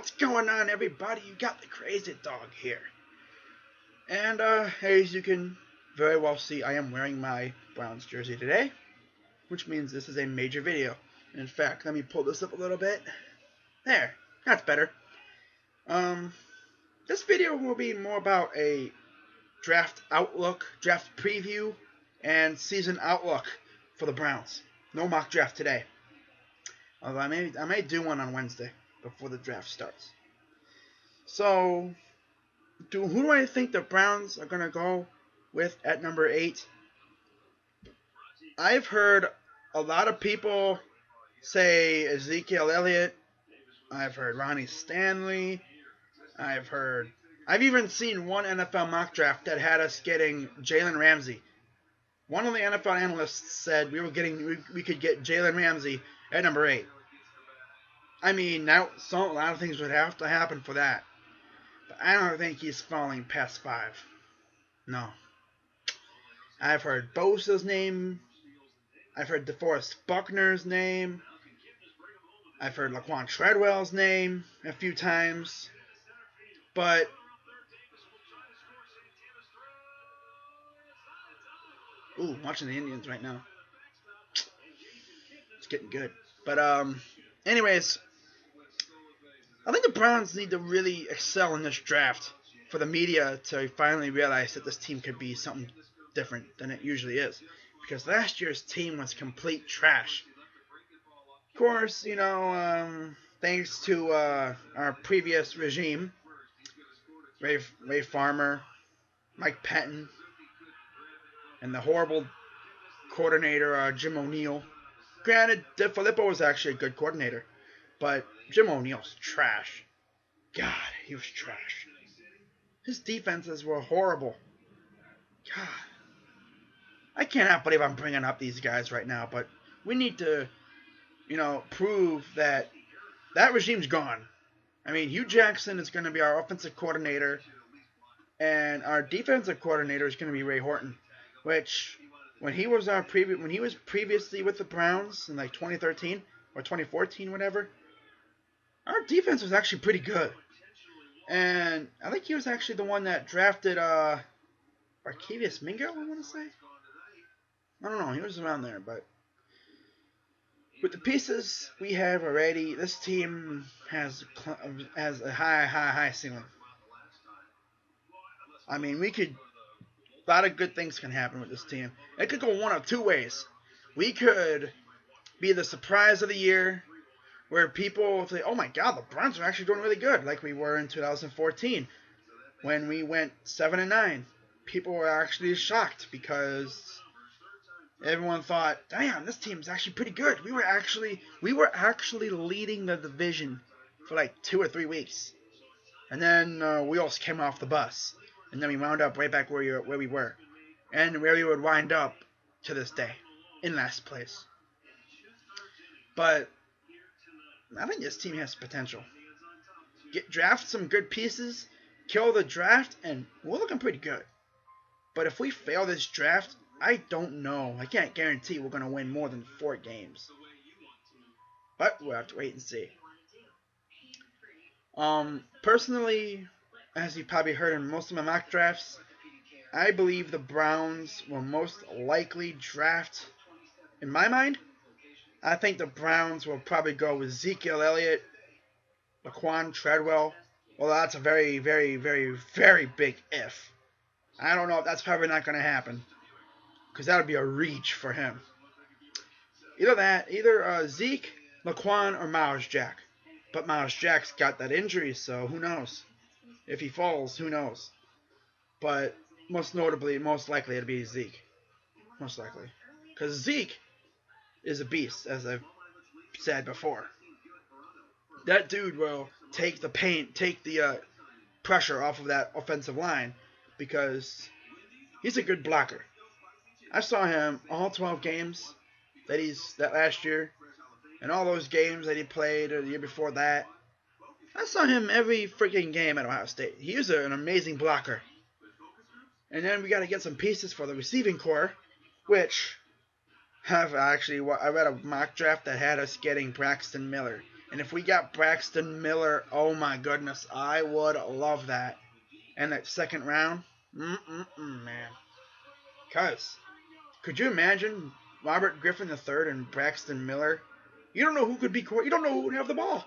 What's going on, everybody? You got the Crazy Dog here. And, as you can very well see, I am wearing my Browns jersey today, which means this is a major video. In fact, let me pull this up a little bit. There, that's better. This video will be more about a draft outlook, draft preview, and season outlook for the Browns. No mock draft today. Although I may do one on Wednesday before the draft starts. So, who do I think the Browns are going to go with at number 8? I've heard a lot of people say Ezekiel Elliott. I've heard Ronnie Stanley. I've even seen one NFL mock draft that had us getting Jalen Ramsey. One of the NFL analysts said we could get Jalen Ramsey at number 8. I mean, now a lot of things would have to happen for that. But I don't think he's falling past 5. No. I've heard Bosa's name. I've heard DeForest Buckner's name. I've heard Laquan Treadwell's name a few times. But watching the Indians right now. It's getting good. But anyways, I think the Browns need to really excel in this draft for the media to finally realize that this team could be something different than it usually is. Because last year's team was complete trash. Of course, thanks to our previous regime, Ray Farmer, Mike Patton, and the horrible coordinator, Jim O'Neill. Granted, DeFilippo was actually a good coordinator, but Jim O'Neill's trash. God, he was trash. His defenses were horrible. God. I cannot believe I'm bringing up these guys right now, but we need to, prove that regime's gone. I mean, Hugh Jackson is going to be our offensive coordinator, and our defensive coordinator is going to be Ray Horton, which when he was previously with the Browns in like 2013 or 2014, whatever, our defense was actually pretty good. And I think he was actually the one that drafted Arkevious Mingo, I want to say. I don't know, he was around there, but with the pieces we have already, this team has a high ceiling. I mean, a lot of good things can happen with this team. It could go one of two ways. We could be the surprise of the year, where people say, oh my God, the Browns are actually doing really good, like we were in 2014 when we went 7-9. People were actually shocked because everyone thought, damn, this team's actually pretty good. We were actually leading the division for like 2 or 3 weeks. And then wheels came off the bus. And then we wound up right back where we were. And where we would wind up to this day. In last place. But I think this team has potential. Draft some good pieces, kill the draft, and we're looking pretty good. But if we fail this draft, I don't know. I can't guarantee we're going to win more than 4 games. But we'll have to wait and see. Personally, as you probably heard in most of my mock drafts, I believe the Browns will most likely draft, in my mind, I think the Browns will probably go with Ezekiel Elliott, Laquan Treadwell. Well, that's a very, very, very, very big if. I don't know if that's probably not going to happen, because that would be a reach for him. Either Zeke, Laquan, or Miles Jack. But Miles Jack's got that injury, so who knows? If he falls, who knows? But most likely it'll be Zeke. Most likely. Because Zeke is a beast, as I've said before. That dude will take the pressure off of that offensive line, because he's a good blocker. I saw him all 12 games that last year, and all those games that he played the year before that. I saw him every freaking game at Ohio State. He was an amazing blocker. And then we got to get some pieces for the receiving core, which I read a mock draft that had us getting Braxton Miller. And if we got Braxton Miller, oh my goodness, I would love that. And that second round, man. Cause, could you imagine Robert Griffin III and Braxton Miller? You don't know who could be. You don't know who would have the ball.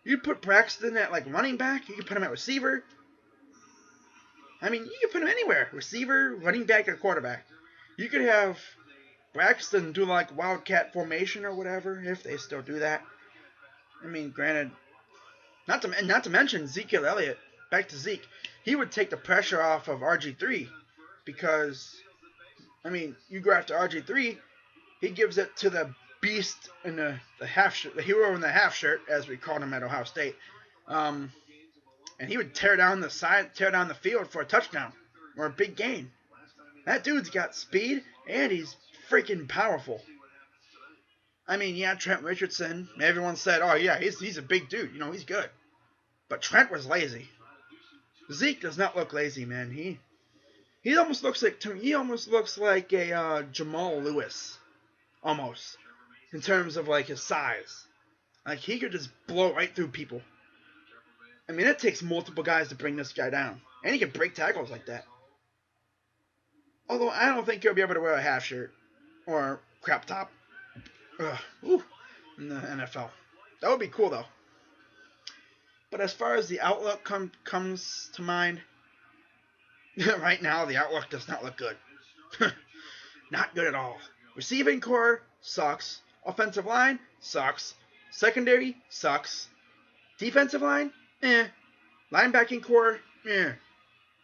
You put Braxton at like running back. You could put him at receiver. I mean, you could put him anywhere. Receiver, running back, or quarterback. You could have Braxton do like wildcat formation or whatever, if they still do that. I mean, granted, not to mention Ezekiel Elliott. Back to Zeke, he would take the pressure off of RG3 because, I mean, you go after RG3, he gives it to the beast in the half shirt, the hero in the half shirt, as we called him at Ohio State, and he would tear down the field for a touchdown or a big gain. That dude's got speed and he's freaking powerful. I mean, yeah, Trent Richardson. Everyone said, "Oh yeah, he's a big dude. You know, he's good." But Trent was lazy. Zeke does not look lazy, man. He almost looks like a Jamal Lewis, almost, in terms of like his size. Like he could just blow right through people. I mean, it takes multiple guys to bring this guy down, and he can break tackles like that. Although I don't think he'll be able to wear a half shirt or crop top in the NFL. That would be cool though. But as far as the outlook comes to mind, right now the outlook does not look good. Not good at all. Receiving core sucks. Offensive line sucks. Secondary sucks. Defensive line, Linebacking core,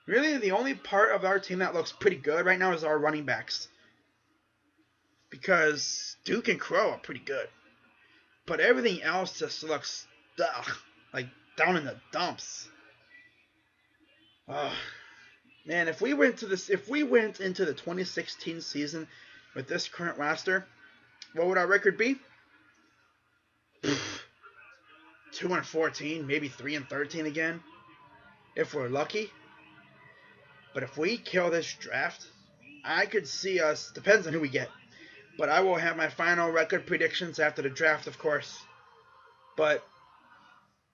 Really, the only part of our team that looks pretty good right now is our running backs. Because Duke and Crow are pretty good. But everything else just looks like down in the dumps. Man, if we went into the 2016 season with this current roster, what would our record be? 2-14, maybe 3-13 again, if we're lucky. But if we kill this draft, I could see us. Depends on who we get. But I will have my final record predictions after the draft, of course. But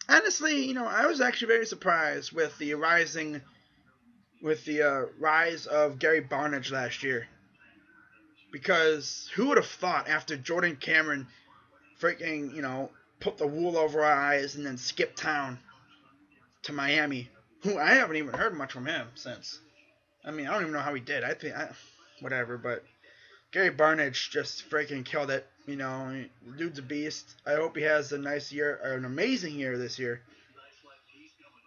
honestly, I was actually very surprised with the rise of Gary Barnidge last year. Because who would have thought after Jordan Cameron freaking, put the wool over our eyes and then skipped town to Miami, who I haven't even heard much from him since. I mean, I don't even know how he did. Whatever, but Gary Barnidge just freaking killed it. The dude's a beast. I hope he has a nice year, or an amazing year this year.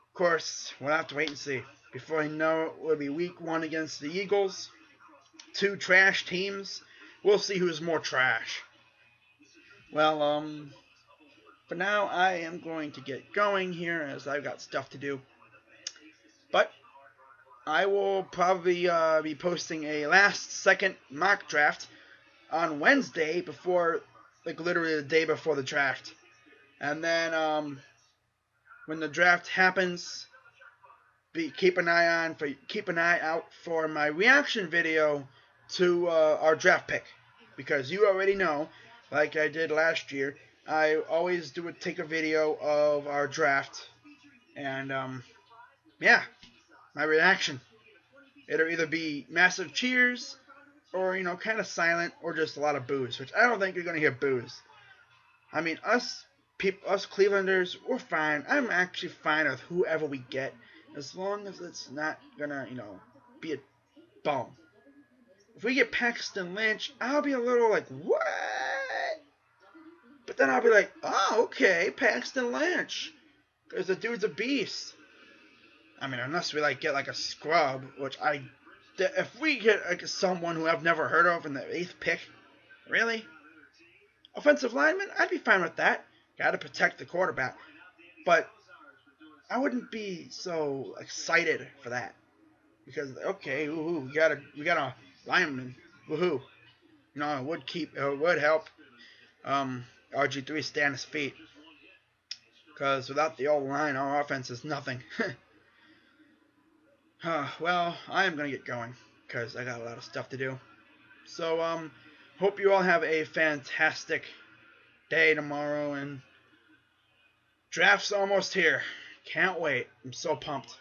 Of course, we'll have to wait and see. Before I know it, will be week 1 against the Eagles. 2 trash teams. We'll see who's more trash. Well, for now, I am going to get going here as I've got stuff to do. But I will probably be posting a last-second mock draft on Wednesday before, literally the day before the draft. And then when the draft happens, keep an eye out for my reaction video to our draft pick, because you already know, like I did last year, I always take a video of our draft, and my reaction. It'll either be massive cheers, or kind of silent, or just a lot of boos, which I don't think you're gonna hear boos. I mean, us Clevelanders, we're fine. I'm actually fine with whoever we get, as long as it's not gonna, be a bum. If we get Paxton Lynch, I'll be a little like, what? But then I'll be like, oh, okay, Paxton Lynch, because the dude's a beast. I mean, unless we get a scrub, which if we get someone who I've never heard of in the 8th pick, really? Offensive lineman, I'd be fine with that. Got to protect the quarterback. But I wouldn't be so excited for that. Because, okay, woohoo, we got a lineman, woohoo. It would help RG3 stay on his feet. Because without the old line, our offense is nothing. Well, I am going to get going, because I got a lot of stuff to do. So, hope you all have a fantastic day tomorrow, and Draft's almost here. Can't wait. I'm so pumped.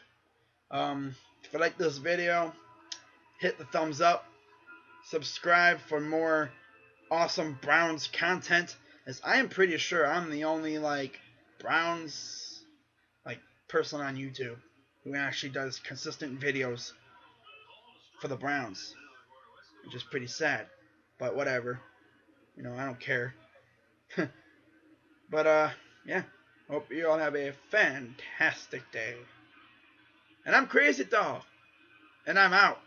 If you like this video, hit the thumbs up. Subscribe for more awesome Browns content, as I am pretty sure I'm the only Browns person on YouTube who actually does consistent videos for the Browns, which is pretty sad, but whatever. I don't care. But yeah. Hope you all have a fantastic day. And I'm Crazy Dog, and I'm out.